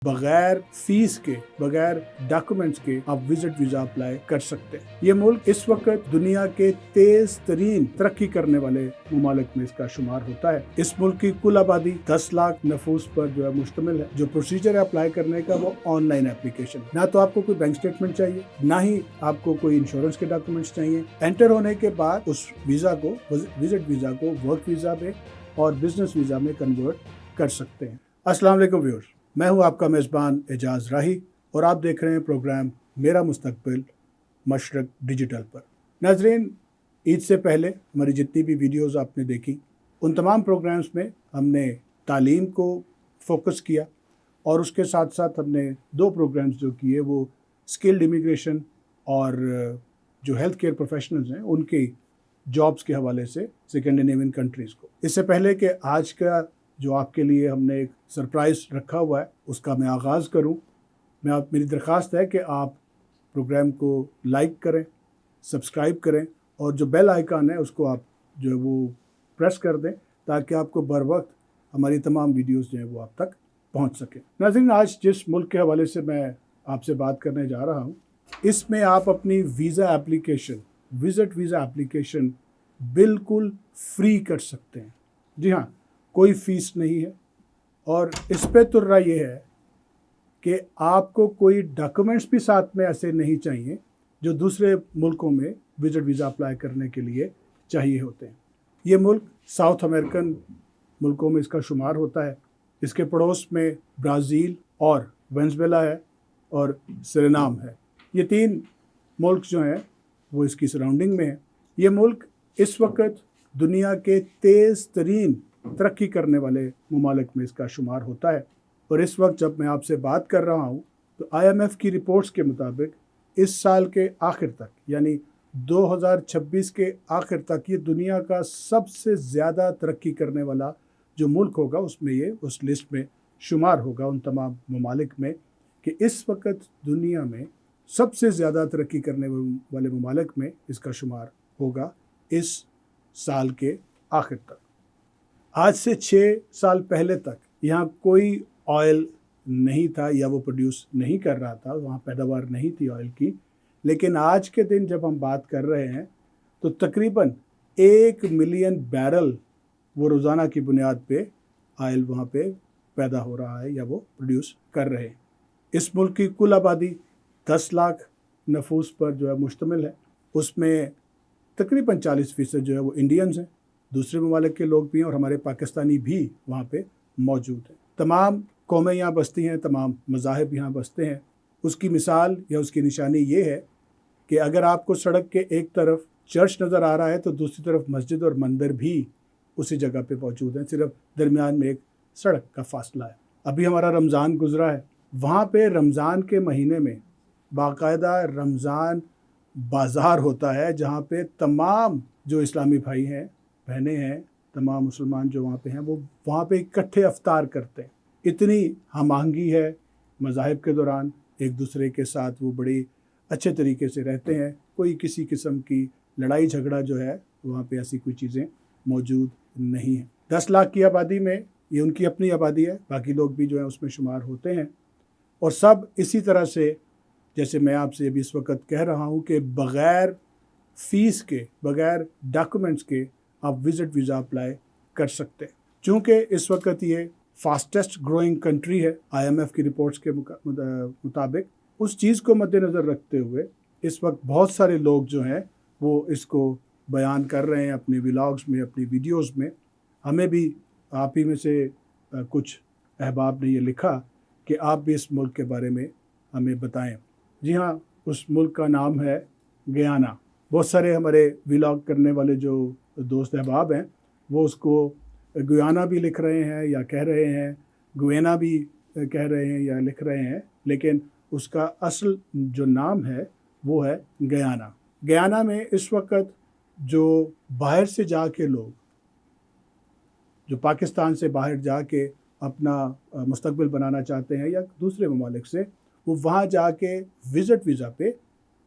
बगैर फीस के, बगैर डॉक्यूमेंट्स के आप विजिट वीजा अप्लाई कर सकते हैं। ये मुल्क इस वक्त दुनिया के तेज तरीन तरक्की करने वाले ममालिक में इसका शुमार होता है। इस मुल्क की कुल आबादी 10 लाख नफूस पर जो है मुश्तमिल है। जो प्रोसीजर है अप्लाई करने का वो ऑनलाइन एप्लीकेशन। ना तो आपको कोई बैंक स्टेटमेंट चाहिए, ना ही आपको कोई इंश्योरेंस के डॉक्यूमेंट्स चाहिए। एंटर होने के बाद उस वीजा को, विजिट वीजा को वर्क वीजा में और बिजनेस वीजा में कन्वर्ट कर सकते हैं। अस्सलाम वालेकुम व्यूअर्स, मैं हूं आपका मेज़बान एजाज राही और आप देख रहे हैं प्रोग्राम मेरा मुस्तकबिल मशरक डिजिटल पर। नाजरीन, ईद से पहले हमारी जितनी भी वीडियोस आपने देखी, उन तमाम प्रोग्राम्स में हमने तालीम को फोकस किया और उसके साथ साथ हमने 2 प्रोग्राम्स जो किए वो स्किल्ड इमिग्रेशन और जो हेल्थ केयर प्रोफेशनल्स हैं उनकी जॉब्स के हवाले से स्कैंडिनेवियन कंट्रीज़ को। इससे पहले कि आज का जो आपके लिए हमने एक सरप्राइज़ रखा हुआ है उसका मैं आगाज़ करूं, मेरी दरख्वास्त है कि आप प्रोग्राम को लाइक करें, सब्सक्राइब करें और जो बेल आइकन है उसको आप जो है वो प्रेस कर दें ताकि आपको बर वक्त हमारी तमाम वीडियोस जो है वो आप तक पहुंच सकें। नाज़रीन, आज जिस मुल्क के हवाले से मैं आपसे बात करने जा रहा हूं, इसमें आप अपनी visa application, visit visa application बिल्कुल फ्री कर सकते हैं। जी हाँ, कोई फ़ीस नहीं है और इस पे तुर्रा ये है कि आपको कोई डॉक्यूमेंट्स भी साथ में ऐसे नहीं चाहिए जो दूसरे मुल्कों में विजिट वीज़ा अप्लाई करने के लिए चाहिए होते हैं। ये मुल्क साउथ अमेरिकन मुल्कों में इसका शुमार होता है। इसके पड़ोस में ब्राज़ील और वेनेज़ुएला है और सूरिनाम है। ये 3 मुल्क जो हैं वो इसकी सराउंडिंग में है। ये मुल्क इस वक्त दुनिया के तेज़ तरीन तरक्की करने वाले ममालिक में इसका शुमार होता है और इस वक्त जब मैं आपसे बात कर रहा हूँ तो IMF की रिपोर्ट्स के मुताबिक इस साल के आखिर तक, यानी 2026 के आखिर तक, ये दुनिया का सबसे ज़्यादा तरक्की करने वाला जो मुल्क होगा उसमें ये उस लिस्ट में शुमार होगा, उन तमाम ममालिक में, कि इस वक्त दुनिया में सबसे ज़्यादा तरक्की करने वाले ममालिक में इसका शुमार होगा इस साल के आखिर तक। आज से 6 साल पहले तक यहाँ कोई ऑयल नहीं था या वो प्रोड्यूस नहीं कर रहा था, वहाँ पैदावार नहीं थी ऑयल की। लेकिन आज के दिन जब हम बात कर रहे हैं तो तकरीबन 1 मिलियन बैरल वो रोज़ाना की बुनियाद पे ऑयल वहाँ पे पैदा हो रहा है या वो प्रोड्यूस कर रहे हैं। इस मुल्क की कुल आबादी 10 लाख नफूस पर जो है मुश्तमिल है। उसमें तकरीबन 40% जो है वो इंडियंस हैं, दूसरे ममालिक के लोग भी हैं और हमारे पाकिस्तानी भी वहाँ पे मौजूद हैं। तमाम कौमें यहाँ बसती हैं, तमाम मज़ाहिब यहाँ बसते हैं। उसकी मिसाल या उसकी निशानी ये है कि अगर आपको सड़क के एक तरफ चर्च नज़र आ रहा है तो दूसरी तरफ मस्जिद और मंदिर भी उसी जगह पे मौजूद हैं, सिर्फ दरमियान में एक सड़क का फासला है। अभी हमारा रमज़ान गुज़रा है, वहाँ पे रमज़ान के महीने में बाकायदा रमज़ान बाज़ार होता है जहाँ पे तमाम जो इस्लामी भाई हैं, बहनें हैं, तमाम मुसलमान जो वहाँ पे हैं वो वहाँ पे इकट्ठे अफ्तार करते हैं। इतनी हम आहंगी है मज़ाहिब के दौरान, एक दूसरे के साथ वो बड़ी अच्छे तरीके से रहते हैं। कोई किसी किस्म की लड़ाई झगड़ा जो है वहाँ पे ऐसी कोई चीज़ें मौजूद नहीं हैं। 10 लाख की आबादी में ये उनकी अपनी आबादी है, बाकी लोग भी जो है उसमें शुमार होते हैं और सब इसी तरह से, जैसे मैं आपसे अभी इस वक्त कह रहा हूँ कि बग़ैर फ़ीस के, बग़ैर डॉक्यूमेंट्स के आप विजिट वीज़ा अप्लाई कर सकते हैं। चूँकि इस वक्त ये फास्टेस्ट ग्रोइंग कंट्री है IMF की रिपोर्ट्स के मुताबिक, उस चीज़ को मद्देनज़र रखते हुए इस वक्त बहुत सारे लोग जो हैं वो इसको बयान कर रहे हैं अपने व्लॉग्स में, अपनी वीडियोस में। हमें भी आप ही में से कुछ अहबाब ने ये लिखा कि आप भी इस मुल्क के बारे में हमें बताएं। जी हाँ, उस मुल्क का नाम है गयाना। बहुत सारे हमारे व्लॉग करने वाले जो दोस्त अहबाब हैं वो उसको गुयाना भी लिख रहे हैं या कह रहे हैं, गुएना भी कह रहे हैं या लिख रहे हैं, लेकिन उसका असल जो नाम है वो है गयाना। गयाना में इस वक्त जो बाहर से जाके लोग, जो पाकिस्तान से बाहर जाके अपना मुस्तकबिल बनाना चाहते हैं या दूसरे ममालिक से, वो वहाँ जाके विज़िट वीज़ा पे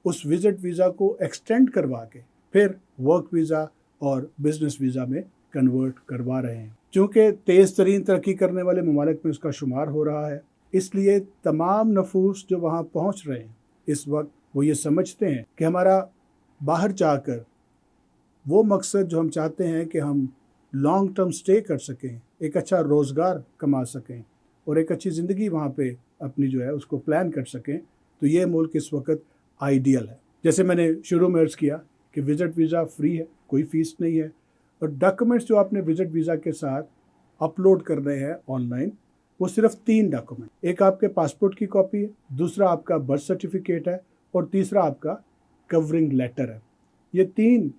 उस विज़िट वीज़ा को एक्सटेंड करवा के फिर वर्क वीज़ा और बिज़नेस वीज़ा में कन्वर्ट करवा रहे हैं। चूँकि तेज़ तरीन तरक्की करने वाले ममालिक में उसका शुमार हो रहा है, اس لیے تمام نفوس جو وہاں پہنچ رہے ہیں اس وقت وہ یہ سمجھتے ہیں کہ ہمارا باہر جا کر وہ مقصد جو ہم چاہتے ہیں کہ ہم لانگ ٹرم سٹے کر سکیں، ایک اچھا روزگار کما سکیں اور ایک اچھی زندگی وہاں پہ اپنی جو ہے اس کو پلان کر سکیں، تو یہ ملک اس وقت آئیڈیل ہے۔ جیسے میں نے شروع میں عرض کیا کہ وزٹ ویزا فری ہے، کوئی فیس نہیں ہے، اور ڈاکومنٹس جو آپ نے وزٹ ویزا کے ساتھ اپلوڈ کرنے ہیں آن لائن وہ صرف 3 ڈاکومنٹ، ایک آپ کے پاسپورٹ کی کاپی ہے، دوسرا آپ کا برتھ سرٹیفکیٹ ہے، اور تیسرا آپ کا کورنگ لیٹر ہے۔ یہ 3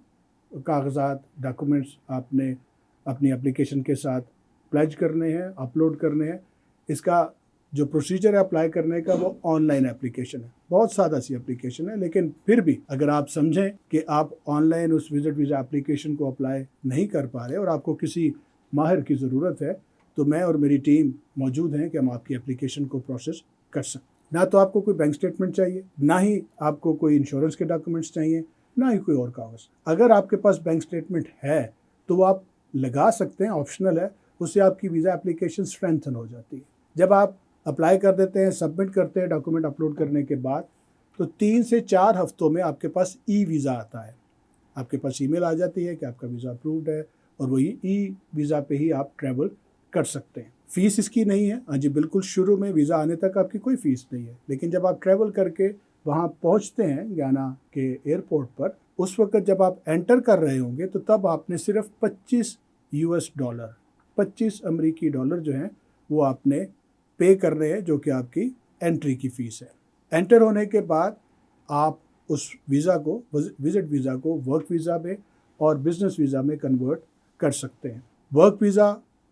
کاغذات ڈاکومنٹس آپ نے اپنی اپلیکیشن کے ساتھ پلیج کرنے ہیں، اپلوڈ کرنے ہیں۔ اس کا جو پروسیجر ہے اپلائی کرنے کا وہ آن لائن اپلیکیشن ہے، بہت سادہ سی اپلیکیشن ہے، لیکن پھر بھی اگر آپ سمجھیں کہ آپ آن لائن اس وزٹ ویزا اپلیکیشن کو اپلائی نہیں کر پا رہے اور آپ کو کسی ماہر کی ضرورت ہے تو میں اور میری ٹیم موجود ہیں کہ ہم آپ کی اپلیکیشن کو پروسیس کر سکیں۔ نہ تو آپ کو کوئی بینک سٹیٹمنٹ چاہیے، نہ ہی آپ کو کوئی انشورنس کے ڈاکومنٹس چاہیے، نہ ہی کوئی اور کاغذ۔ اگر آپ کے پاس بینک سٹیٹمنٹ ہے تو وہ آپ لگا سکتے ہیں، آپشنل ہے، اس سے آپ کی ویزا اپلیکیشن اسٹرینتھن ہو جاتی ہے۔ جب آپ اپلائی کر دیتے ہیں، سبمٹ کرتے ہیں ڈاکومنٹ اپلوڈ کرنے کے بعد، تو 3 سے 4 ہفتوں میں آپ کے پاس ای ویزا آتا ہے، آپ کے پاس ای میل آ جاتی ہے کہ آپ کا ویزا اپرووڈ ہے، اور وہی ای ویزا پہ ہی آپ ٹریول کر سکتے ہیں۔ فیس اس کی نہیں ہے، ہاں جی بالکل شروع میں ویزا آنے تک آپ کی کوئی فیس نہیں ہے، لیکن جب آپ ٹریول کر کے وہاں پہنچتے ہیں گیانا کے ایئرپورٹ پر، اس وقت جب آپ انٹر کر رہے ہوں گے تو تب آپ نے صرف $25 25 امریکی ڈالر جو ہیں وہ آپ نے پے کرنے ہیں، جو کہ آپ کی انٹری کی فیس ہے۔ انٹر ہونے کے بعد آپ اس ویزا کو، وزٹ ویزا کو، ورک ویزا میں اور بزنس ویزا میں کنورٹ کر سکتے ہیں۔ ورک ویزا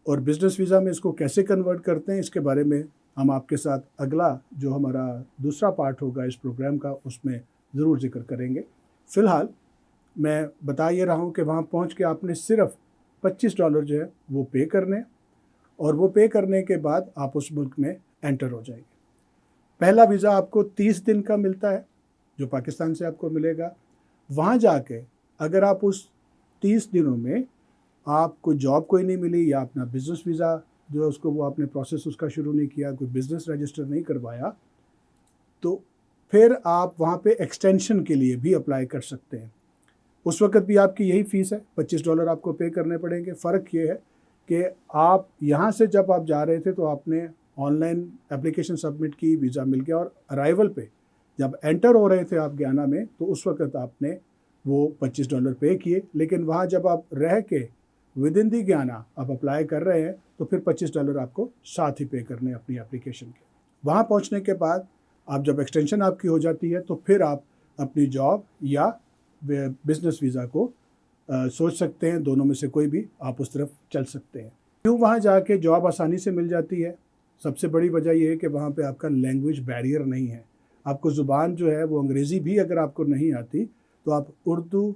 اور بزنس ویزا میں اس کو کیسے کنورٹ کرتے ہیں، اس کے بارے میں ہم آپ کے ساتھ اگلا جو ہمارا دوسرا پارٹ ہوگا اس پروگرام کا، اس میں ضرور ذکر کریں گے۔ فی الحال میں بتا یہ رہا ہوں کہ وہاں پہنچ کے آپ نے صرف $25 جو ہے وہ پے کرنے، اور وہ پے کرنے کے بعد آپ اس ملک میں انٹر ہو جائیں گے۔ پہلا ویزا آپ کو 30 دن کا ملتا ہے جو پاکستان سے آپ کو ملے گا۔ وہاں جا کے اگر آپ اس 30 دنوں میں آپ کو جاب کوئی نہیں ملی، یا اپنا بزنس ویزا جو ہے اس کو وہ آپ نے پروسیس اس کا شروع نہیں کیا، کوئی بزنس رجسٹر نہیں کروایا، تو پھر آپ وہاں پہ ایکسٹینشن کے لیے بھی اپلائی کر سکتے ہیں۔ اس وقت بھی آپ کی یہی فیس ہے، $25 آپ کو پے کرنے پڑیں گے۔ فرق یہ ہے کہ آپ یہاں سے جب آپ جا رہے تھے تو آپ نے آن لائن اپلیکیشن سبمٹ کی، ویزا مل گیا، اور ارائیول پہ جب انٹر ہو رہے تھے آپ گیانا میں تو اس وقت آپ نے وہ $25 پے کیے، لیکن وہاں جب آپ رہ کے ود ان دی گیانا آپ اپلائی کر رہے ہیں تو پھر $25 آپ کو ساتھ ہی پے کرنے اپنی اپلیکیشن کے۔ وہاں پہنچنے کے بعد آپ جب ایکسٹینشن آپ کی ہو جاتی ہے تو پھر آپ اپنی جاب یا بزنس ویزا کو سوچ سکتے ہیں، دونوں میں سے کوئی بھی آپ اس طرف چل سکتے ہیں۔ کیوں وہاں جا کے جاب آسانی سے مل جاتی ہے؟ سب سے بڑی وجہ یہ ہے کہ وہاں پہ آپ کا لینگویج بیریئر نہیں ہے۔ آپ کو زبان جو ہے وہ انگریزی بھی اگر آپ کو نہیں آتی تو آپ اردو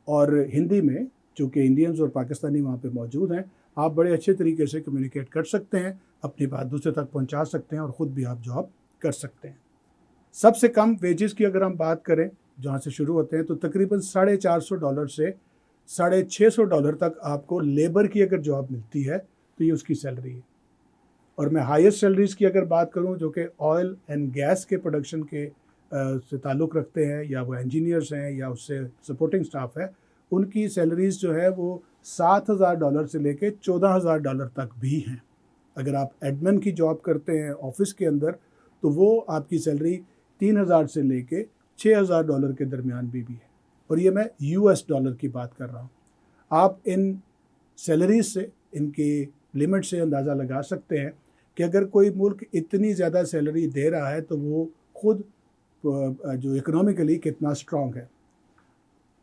اور ہندی میں، چونکہ انڈینز اور پاکستانی وہاں پہ موجود ہیں، آپ بڑے اچھے طریقے سے کمیونیکیٹ کر سکتے ہیں، اپنی بات دوسرے تک پہنچا سکتے ہیں، اور خود بھی آپ جاب کر سکتے ہیں۔ سب سے کم ویجز کی اگر ہم بات کریں جہاں سے شروع ہوتے ہیں تو تقریباً $450 سے $650 تک آپ کو لیبر کی اگر جاب ملتی ہے تو یہ اس کی سیلری ہے۔ اور میں ہائیسٹ سیلریز کی اگر بات کروں جو کہ آئل اینڈ گیس کے پروڈکشن کے سے تعلق رکھتے ہیں، یا وہ انجینئرز ہیں یا اس سے سپورٹنگ سٹاف ہے، ان کی سیلریز جو ہے وہ $7,000 سے لے کے $14,000 تک بھی ہیں۔ اگر آپ ایڈمن کی جاب کرتے ہیں آفس کے اندر تو وہ آپ کی سیلری $3,000 سے لے کے $6,000 کے درمیان بھی ہے، اور یہ میں $US کی بات کر رہا ہوں۔ آپ ان سیلریز سے، ان کی لمٹ سے اندازہ لگا سکتے ہیں کہ اگر کوئی ملک اتنی زیادہ سیلری دے رہا ہے تو وہ خود جو اکنومیکلی کتنا اسٹرانگ ہے۔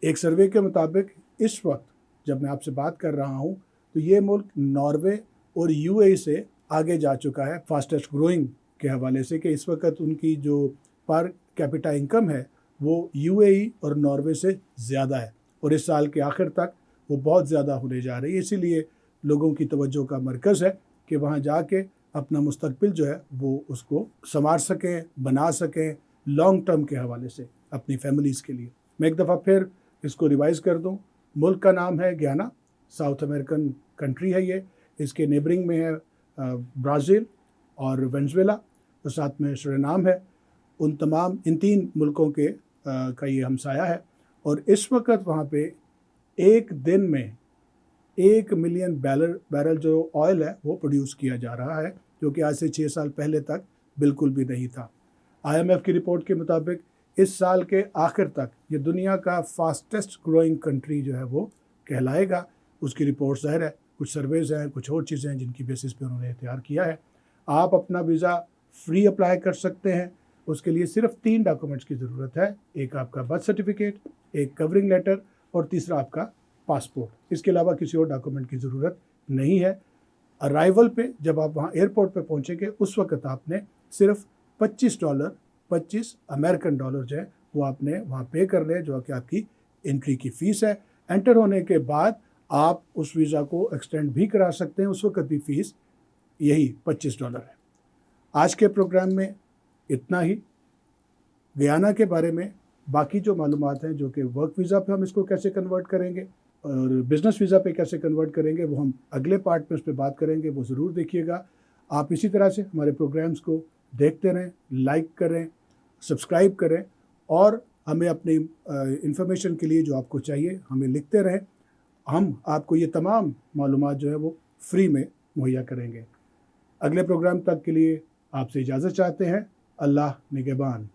ایک سروے کے مطابق اس وقت جب میں آپ سے بات کر رہا ہوں تو یہ ملک ناروے اور UAE سے آگے جا چکا ہے فاسٹسٹ گروئنگ کے حوالے سے، کہ اس وقت ان کی جو پر کیپیٹا انکم ہے وہ UAE اور ناروے سے زیادہ ہے، اور اس سال کے آخر تک وہ بہت زیادہ ہونے جا رہی ہے۔ اسی لیے لوگوں کی توجہ کا مرکز ہے کہ وہاں جا کے اپنا مستقبل جو ہے وہ اس کو سنوار سکیں، بنا سکیں لانگ ٹرم کے حوالے سے اپنی فیملیز کے لیے۔ میں ایک دفعہ پھر اس کو ریوائز کر دوں، ملک کا نام ہے گیانا، ساؤتھ امریکن کنٹری ہے یہ، اس کے نیبرنگ میں ہے برازیل اور وینزویلا، और साथ में सूरीनाम है। इन 3 मुल्कों के का ये हमसाया है और इस वक्त वहाँ पे एक दिन में 1 मिलियन बैरल जो ऑयल है वो प्रोड्यूस किया जा रहा है, जो कि आज से 6 साल पहले तक बिल्कुल भी नहीं था। IMF की रिपोर्ट के मुताबिक इस साल के आखिर तक ये दुनिया का फास्टेस्ट ग्रोइंग कंट्री जो है वो कहलाएगा। उसकी रिपोर्ट ज़ाहिर है, कुछ सर्वेज हैं, कुछ और चीज़ें हैं जिनकी बेसिस पे उन्होंने तैयार किया है। आप अपना वीज़ा फ्री अप्लाई कर सकते हैं। उसके लिए सिर्फ 3 डॉक्यूमेंट्स की ज़रूरत है। एक आपका बर्थ सर्टिफिकेट, एक कवरिंग लेटर और तीसरा आपका पासपोर्ट। इसके अलावा किसी और डॉक्यूमेंट की ज़रूरत नहीं है। अराइवल पे जब आप वहाँ एयरपोर्ट पे पहुँचेंगे उस वक्त आपने सिर्फ $25 अमेरिकन डॉलर जो है वो आपने वहाँ पे कर ले, जो कि आपकी एंट्री की फ़ीस है। एंटर होने के बाद आप उस वीज़ा को एक्सटेंड भी करा सकते हैं, उस वक्त भी फ़ीस यही $25 है। आज के प्रोग्राम में इतना ही। गयाना के बारे में बाकी जो मालूमात हैं, जो कि वर्क वीज़ा पे हम इसको कैसे कन्वर्ट करेंगे और बिज़नेस वीज़ा पे कैसे कन्वर्ट करेंगे, वो हम अगले पार्ट में उस पर बात करेंगे, वो ज़रूर देखिएगा। आप इसी तरह से हमारे प्रोग्राम्स को देखते रहें, लाइक करें, सब्सक्राइब करें और हमें अपनी इंफॉर्मेशन के लिए जो आपको चाहिए हमें लिखते रहें। हम आपको ये तमाम मालूमात जो है वो फ्री में मुहैया करेंगे। अगले प्रोग्राम तक के लिए आपसे इजाज़त चाहते हैं। अल्लाह निगहबान।